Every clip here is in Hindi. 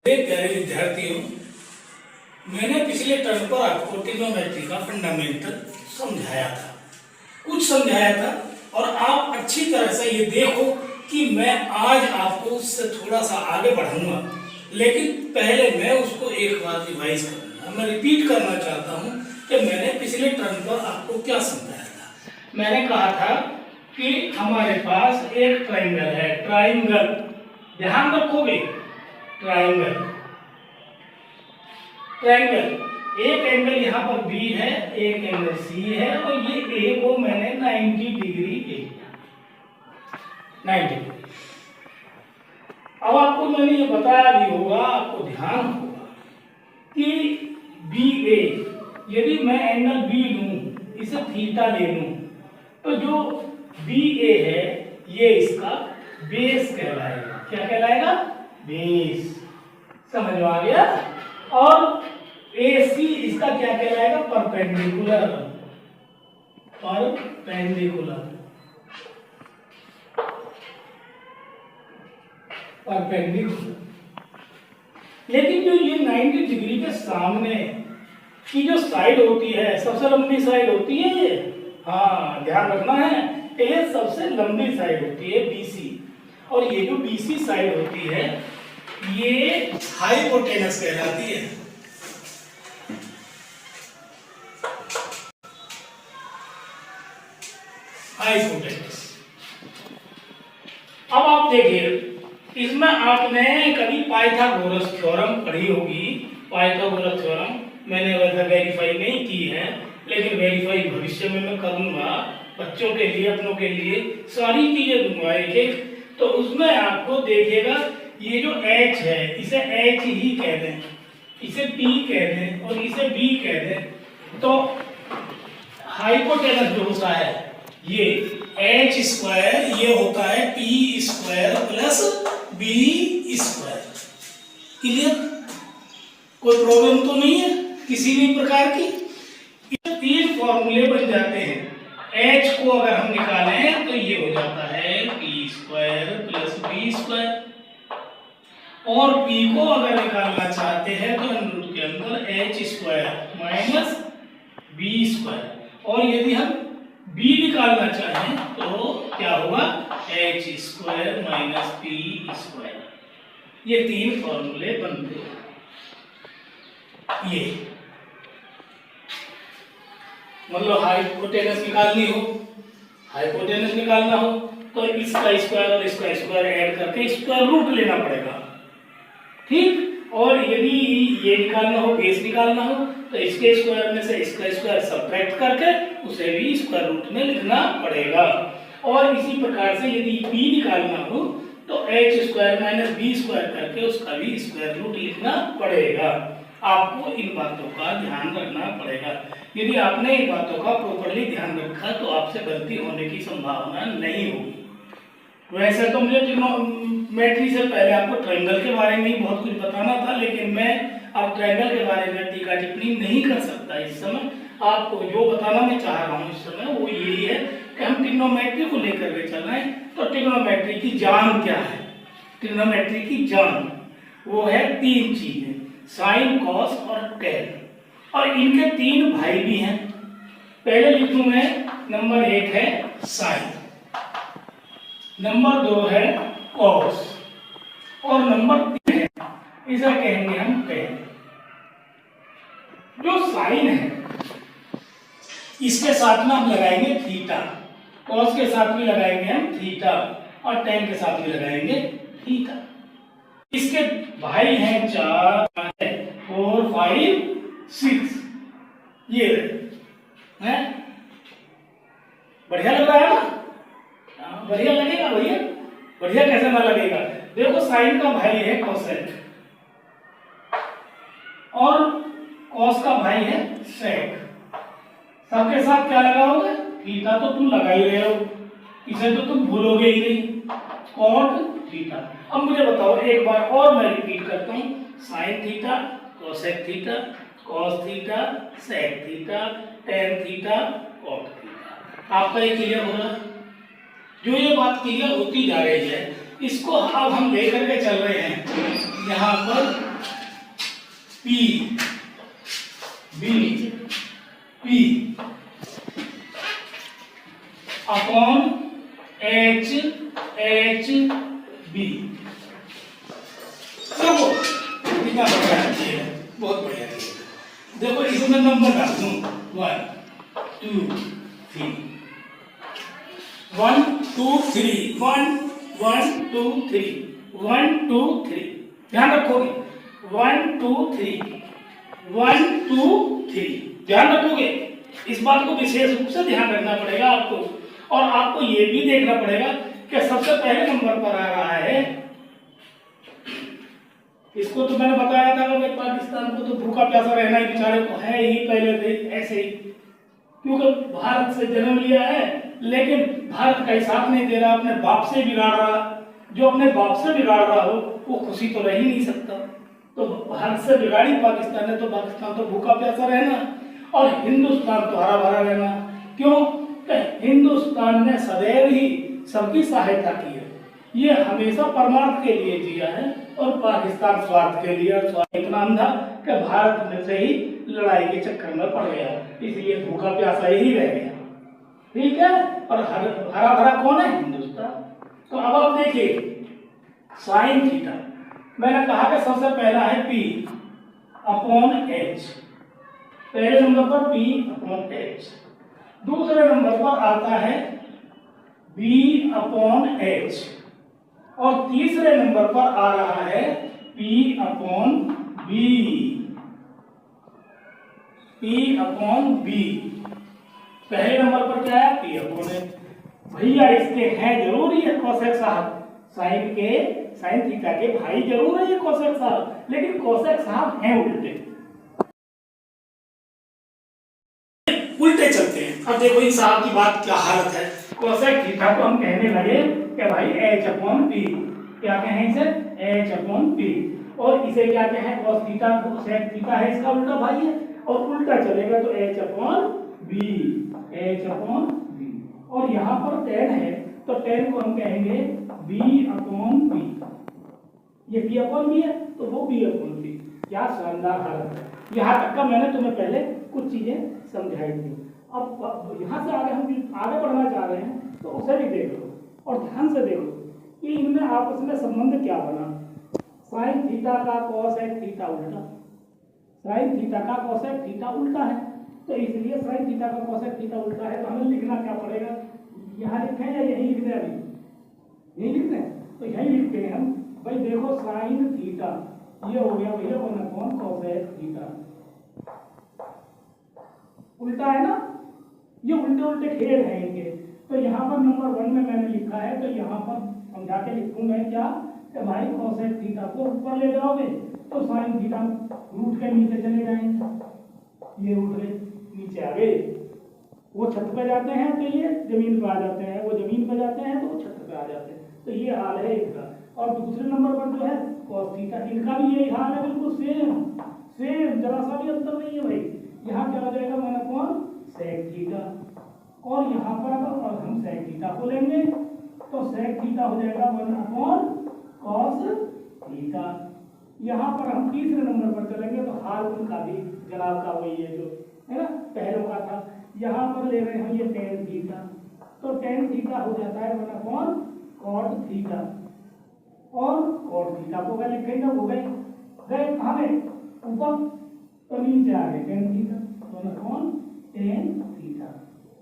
प्यारे विद्यार्थियों, मैंने पिछले टर्म पर आपको ट्रिग्नोमेट्री का फंडामेंटल समझाया था, कुछ समझाया था, और आप अच्छी तरह से ये देखो कि मैं आज आपको उससे थोड़ा सा आगे बढ़ाऊंगा, लेकिन पहले मैं उसको एक बार रिवाइज करूंगा। मैं रिपीट करना चाहता हूं कि मैंने पिछले टर्म पर आपको क्या समझाया था। मैंने कहा था कि हमारे पास एक ट्राइंगल है, ट्राइंगल, ध्यान रखोगे, ट्राइंगल, ट्राइंगल, एक एंगल यहाँ पर B है, एक एंगल C है, और ये A को मैंने 90 डिग्री ले लिया, 90 डिग्री। अब आपको मैंने ये बताया भी होगा, आपको ध्यान होगा कि BA, यदि मैं एंगल B लूं, इसे थीटा ले लूं, तो जो BA है ये इसका बेस कहलाएगा। क्या कहलाएगा? बेस। समझ में आ गया? और AC इसका क्या कहलाएगा? Perpendicular, perpendicular, perpendicular. लेकिन जो ये 90 डिग्री के सामने की जो साइड होती है, सबसे लंबी साइड होती है ये, हाँ ध्यान रखना है, ये सबसे लंबी साइड होती है BC, और ये जो BC साइड होती है ये हाइपोटेनस कहलाती है। हाइपोटेनस। अब आप देखिए, इसमें आपने कभी पाइथागोरस थ्योरम पढ़ी होगी। पाइथागोरस थ्योरम मैंने वैसे वेरीफाई नहीं की है, लेकिन वेरीफाई भविष्य में मैं करूंगा, बच्चों के लिए, अपनों के लिए सारी चीजें दूंगा एक एक। तो उसमें आपको देखिएगा, ये जो H है इसे H ही कह दें, इसे P कह दें, और इसे B कह दें। तो हाइपोटेनस जो होता है ये H स्क्वायर, ये होता है P square plus B square. Clear? कोई प्रॉब्लम तो नहीं है किसी भी प्रकार की? ये तीन फॉर्मूले बन जाते हैं। H को अगर हम निकालें तो ये हो जाता है P square plus B square, और P को अगर निकालना चाहते हैं तो अंडर के अंदर H square minus B square, और यदि हम B निकालना चाहें तो क्या होगा? H square minus P square. ये तीन फॉर्मूले बनते हैं। ये मतलब हाइपोटेनस निकालनी हो, हाइपोटेनस निकालना हो तो इसका स्क्वायर और इसका स्क्वायर ऐड करके स्क्वायर रूट लेना पड़ेगा, ठीक। और यदि ये निकालना हो, बेस निकालना हो, तो इसके स्क्वायर में से इसका स्क्वायर सब्ट्रैक्ट करके उसे भी स्क्वायर रूट में लिखना पड़ेगा। और इसी प्रकार से यदि P निकालना हो तो H square minus B square करके उसका भी स्क्वायर रूट लिखना पड़ेगा। आपको इन बातों का ध्यान रखना पड़ेगा। यदि आपने इन बातों का प्रॉपर्ली ध्यान रखा तो आपसे गलती होने की संभावना नहीं होगी। वैसे तो मुझे ट्रिग्नोमेट्री से पहले आपको ट्रायंगल के बारे में ही बहुत कुछ बताना था, लेकिन मैं अब ट्रायंगल के बारे में टीका टिप्पणी नहीं कर सकता इस समय। आपको जो बताना मैं चाह रहा हूँ इस समय वो यही है कि हम ट्रिग्नोमेट्री को लेकर के चल रहे हैं। तो ट्रिग्नोमेट्री की जान क्या है? ट्रिग्नोमेट्री की जान वो है तीन चीजें, साइन, कॉस और टेन, और इनके तीन भाई भी हैं। पहले लिखूं मैं, नंबर 1 है साइन, नंबर 2 है कॉस, और नंबर 3 है, इसे कहेंगे हम टेन। जो साइन है इसके साथ में हम लगाएंगे थीटा, कॉस के साथ भी लगाएंगे हम थीटा, और टेन के साथ भी लगाएंगे थीटा। इसके भाई हैं 4, 4, 5, 6, ये है। बढ़िया लग रहा है ना? बढ़िया लगेगा भैया? बढ़िया कैसे ना लगेगा? देखो, साइन का भाई है कोसेक, और कॉस का भाई है सेक। सबके साथ क्या लगाओगे? थीटा तो तुम लगा ही रहे हो, इसे तो तुम भूलोगे ही नहीं, कॉट थीटा। अब मुझे बताओ, एक बार और मैं रिपीट करता हूं, sine theta, cosec theta, cos theta, sec theta, tan theta, cot theta. आपका ये क्लियर हो रहा? जो ये बात क्लियर होती जा रही है, इसको अब हम लेकर के चल रहे हैं यहाँ पर P B P upon H H B. देखो कितना बढ़िया है, बहुत बढ़िया है। देखो इसमें नंबर डाल दूं 1 2 3 1 2 3 1 1 2 3 1 2 3। ध्यान रखोगे 1 2 3 1 2 3। ध्यान रखोगे, इस बात को विशेष रूप से ध्यान रखना पड़ेगा आपको। और आपको ये भी देखना पड़ेगा कि सबसे पहले नंबर पर आ रहा है, इसको तो मैंने बताया था कि पाकिस्तान को तो भूखा प्यासा रहना ही बेचारे को है ही पहले से ऐसे ही, क्योंकि भारत से जन्म लिया है लेकिन भारत का हिसाब नहीं दे रहा, अपने बाप से बिगाड़ रहा। जो अपने बाप से बिगाड़ रहा हो वो खुशी तो रह ही नहीं सकता। तो भारत से बिगाड़ी पाकिस्तान ने, तो पाकिस्तान तो भूखा प्यासा रहना और हिंदुस्तान तो हरा भरा रहना। क्यों? हिंदुस्तान ने सदैव ही सबकी सहायता की है, ये हमेशा परमार्थ के लिए जिया है और पाकिस्तान स्वार्थ के लिए। स्वार्थ इतना अंधा कि भारत में से ही लड़ाई के चक्कर में पड़ गया, इसलिए भूखा प्यासा ही रह गया। ठीक है, और हरा भरा कौन है? हिंदुस्तान। तो अब आप देखिए साइन थीटा, मैंने कहा कि सबसे पहला है P अपॉन H, पहले नंबर पर P अपॉन H। दूसरे नंबर पर आता है B अपॉन H और तीसरे नंबर पर आ रहा है P upon B। P upon B पहले नंबर पर क्या है? P upon H। भैया इसके हैं जरूर ये कोसेक साहब, साइन के साइन थीटा के भाई जरूर है ये कोसेक साहब, लेकिन कोसेक साहब हैं उल्टे, उल्टे चलते हैं। अब देखो इन साहब की बात क्या हालत है। कोसेक थीटा को हम कहने लगे कि भाई h अपॉन p, क्या कहें इसे? h upon p। और इसे क्या कहें? cos थीटा, कोसेक थीटा है इसका उल्टा भाई है, और उल्टा चलेगा तो h upon b, h upon b। और यहाँ पर tan है तो tan को हम कहेंगे b अपॉन p, ये p अपॉन b है तो वो b अपॉन p। क्या शानदार हालत है। यहाँ तक का मैंने तुम्हें पहले कुछ चीजें समझाई थी। अब यहाँ से आगे हम आगे बढ़ना चाह रहे हैं तो उसे भी देख लो और ध्यान से देखो कि इनमें आपस में संबंध क्या बना। साइन थीटा का कोसेक थीटा उल्टा, साइन थीटा का कोसेक थीटा उल्टा है, तो इसलिए साइन थीटा का कोसेक थीटा उल्टा है तो हमें लिखना क्या पड़ेगा? यहाँ लिखें या यही लिखते हैं? अभी यही लिखते हैं तो यही लिखते हैं हम। भाई देखो साइन थीटा ये हो गया भैया 1 कोसेक थीटा, उल्टा है ना, ये उल्टे उल्टे खेल हैं इनके। तो यहाँ पर नंबर 1 में मैंने लिखा है तो यहाँ पर समझा के लिखूंगा क्या कि भाई कोसेक थीटा को ऊपर ले जाओगे तो साइन थीटा रूट के नीचे चले जाएंगे, ये रूट के नीचे आ गए, वो छत पे जाते हैं तो ये जमीन पे आ जाते हैं, वो जमीन पे जाते हैं तो वो छत पे आ जाते हैं। तो ये हाल है इनका। और दूसरे नंबर पर जो है cos थीटा, इनका भी यही हाल है, बिल्कुल सेम सेम, जरा सा भी अंतर नहीं है भाई। यहाँ क्या हो जाएगा 1 अपॉन सेक थीटा, और यहाँ पर अगर हम सेक थीटा को लेंगे तो सेक थीटा हो जाएगा 1 अपॉन कॉस थीटा। यहाँ पर हम तीसरे नंबर पर चलेंगे तो हाल उनका भी जनाब का वही है जो है ना पहलों का था। यहाँ पर ले रहे हैं ये टेन थीटा, तो टेन थीटा हो जाता है 1 अपॉन कॉट थीटा, और कॉट थीटा को क्या लिखेंगे? हो गए गए कहाँ गए? ऊपर, तो नीचे आ गए tan theta, 1 upon tan theta.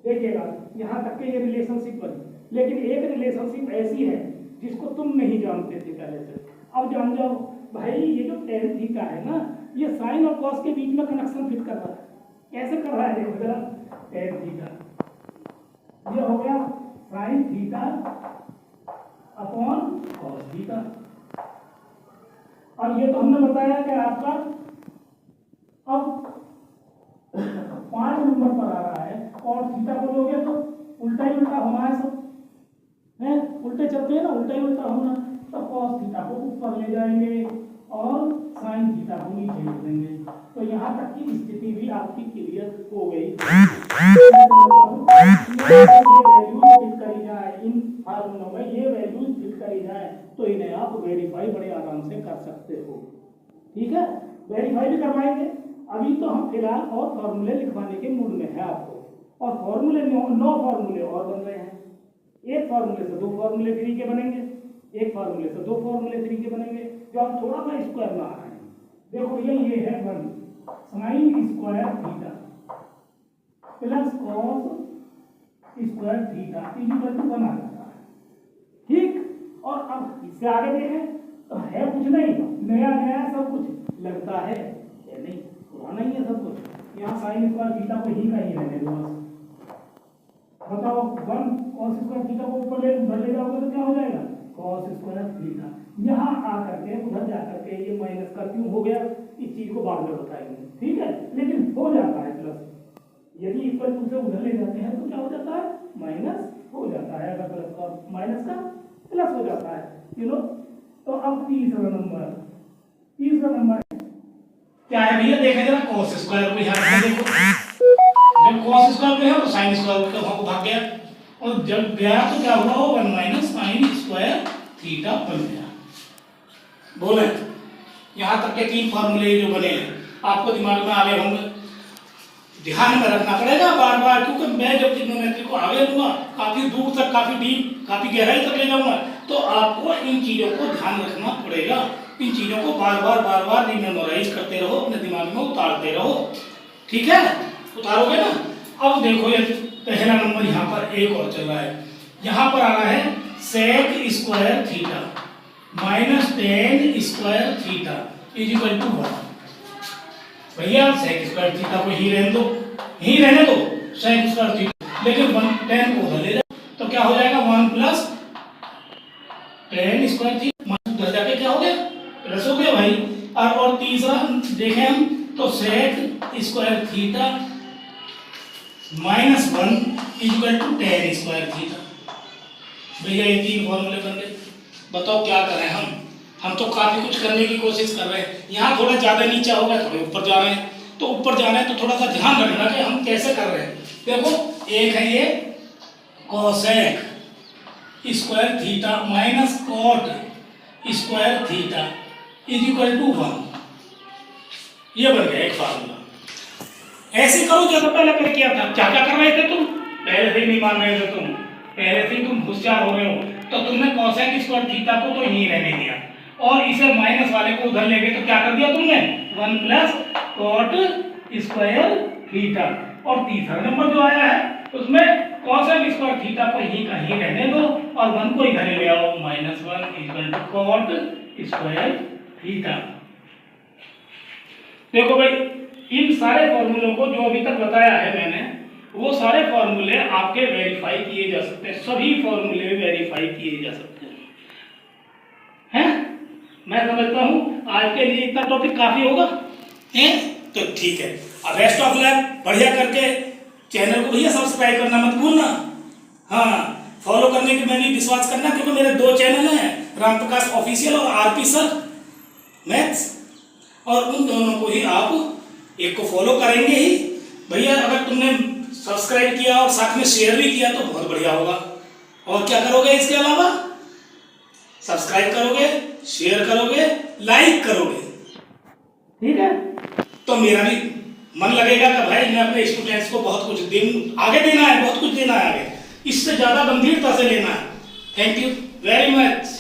देखिएगा यहाँ तक के ये रिलेशनशिप बनी, लेकिन एक रिलेशनशिप ऐसी है जिसको तुम नहीं जानते थे पहले से, अब जान जाओ भाई। ये जो टेन थीटा है ना, ये साइन और कॉस के बीच में कनेक्शन फिट कर रहा है। कैसे कर रहा है देखो जरा, टेन थीटा ये हो गया sine theta upon cos theta, और ये तो हमने बताया कि आपका अब 5 नंबर पर आ रहा है, और थीटा को लोगे तो उल्टा ही उल्टा होना है, सब है उल्टे चलते हैं ना, उल्टा ही उल्टा होना। तो कॉस थीटा को ऊपर ले जाएंगे और साइन थीटा को नीचे लिख देंगे। तो यहाँ तक की स्थिति भी आपकी क्लियर हो गई। वैल्यूज फिट करी जाए इन फार्मूलों में, ये वैल्यूज फिट करी जाए तो इन्हें आप वेरीफाई बड़े आराम से कर सकते हो। ठीक है। वेरीफाई भी करवाएंगे। अभी तो हम फिलहाल और फॉर्मूले लिखवाने के मूड में है आपको, और फॉर्मूले में 9 फॉर्मूले और बन रहे हैं। एक फॉर्मूले से 2 फॉर्मूले फ्री के बनेंगे, एक फॉर्मूले से 2 फॉर्मूले फ्री के बनेंगे, जो आप थोड़ा सा स्क्वायर में आ रहे हैं। देखो ये है 1 sine square theta plus cos square theta equal to 1 आ जाता है। ठीक, और अब इससे आगे देखें तो है कुछ नहीं, नया नया सब कुछ लगता है नहीं, पुराना ही है सब कुछ। यहाँ साइन स्क्वायर थीटा को ही का ही रहने दो बस। बताओ 1 cos स्क्वायर थीटा को ऊपर उधर ले जाओगे तो क्या हो जाएगा, cos स्क्वायर थीटा। यहाँ आकर के उधर जाकर के ये माइनस का क्यों हो गया, इस चीज को बाद में बताएंगे, ठीक है। लेकिन हो जाता है प्लस, यदि इक्वल टू से उधर ले जाते हैं तो क्या हो जाता है, माइनस हो जाता है। अगर प्लस और माइनस का प्लस हो जाता है, यू नो। तो अब तीसरा नंबर क्या है भैया, देखें जरा cos स्क्वायर को यहाँ पे देखो, जब cos स्क्वायर पे है तो sin स्क्वायर का भाग भाग गया, और जब गया तो क्या हुआ, 1 माइनस sin स्क्वायर थीटा बन गया। बोले यहाँ तक के 3 फार्मूले जो बने हैं आपको दिमाग में आ गए होंगे, ध्यान में रखना पड़ेगा बार बार, क्योंकि मैं जब ट्रिग्नोमेट्री को आगे लूंगा काफी दूर तक, काफी डीप, काफी गहराई तक ले जाऊंगा, तो आपको इन चीजों को ध्यान रखना पड़ेगा। इन चीजों को बार बार रिमेमोराइज करते रहो, अपने दिमाग में उतारते रहो, ठीक है। उतारोगे ना। अब देखो ये पहला नंबर यहाँ पर एक और चल रहा है, यहाँ पर आ रहा है sec square theta minus tan square theta is equal to 1। भैया sec स्क्वायर थीटा को ही रहने दो, sec स्क्वायर थीटा, लेकिन 1 tan को उधर ले जाओ तो क्या हो जाएगा, 1 प्लस tan स्क्वायर थीटा, उधर जाके क्या हो गया, प्लस हो गया भाई। और तीसरा देखें हम तो sec square theta minus 1 equal to tan square theta. भैया ये 3 फॉर्मूले बन गए। बताओ क्या करें हम तो काफी कुछ करने की कोशिश कर रहे हैं। यहाँ थोड़ा ज्यादा नीचे हो गया, थोड़े ऊपर जा रहे हैं, तो ऊपर जाना है तो थोड़ा सा ध्यान रखना कि हम कैसे कर रहे हैं। देखो एक है ये cosec square theta minus cot square theta is equal to 1, ये बन गया एक फार्मूला। ऐसे करो जैसा पहले कर किया था। क्या क्या कर रहे थे तुम, पहले से ही नहीं मान रहे थे तुम, पहले से ही तुम होशियार हो रहे हो, तो तुमने cosec स्क्वायर थीटा को तो यहीं रहने दिया, और इसे माइनस वाले को उधर ले गए तो क्या कर दिया तुमने, 1 प्लस cot स्क्वायर थीटा। और तीसरा नंबर जो आया है उसमें cosec स्क्वायर थीटा को यहीं का ही रहने दो, और 1 को इधर ले आओ, -1 equal to cot square theta. देखो भाई इन सारे फॉर्मूलों को जो अभी तक बताया है मैंने, वो सारे फॉर्मूले आपके वेरीफाई किए जा सकते हैं, सभी फॉर्मूले वेरीफाई किए जा सकते हैं। मैं समझता हूँ आज के लिए इतना टॉपिक काफी होगा, हैं? तो ठीक है, अब बेस्ट ऑफ लक, बढ़िया करके चैनल को भैया सब्सक्राइब करना मत भूलना, हाँ फॉलो करने के मैंने विश्वास करना, क्योंकि मेरे 2 चैनल हैं, रामप्रकाश ऑफिशियल और आरपी सर मैथ्स, और उन दोनों को ही आप एक को फॉलो करेंगे ही भैया। अगर तुमने सब्सक्राइब किया और साथ में शेयर भी किया तो बहुत बढ़िया होगा। और क्या करोगे इसके अलावा, सब्सक्राइब करोगे, शेयर करोगे, लाइक करोगे, ठीक है। तो मेरा भी मन लगेगा कि भाई मैं अपने स्टूडेंट्स को बहुत कुछ आगे देना है, बहुत कुछ देना है आगे, इससे ज्यादा गंभीरता से लेना है। Thank you very much.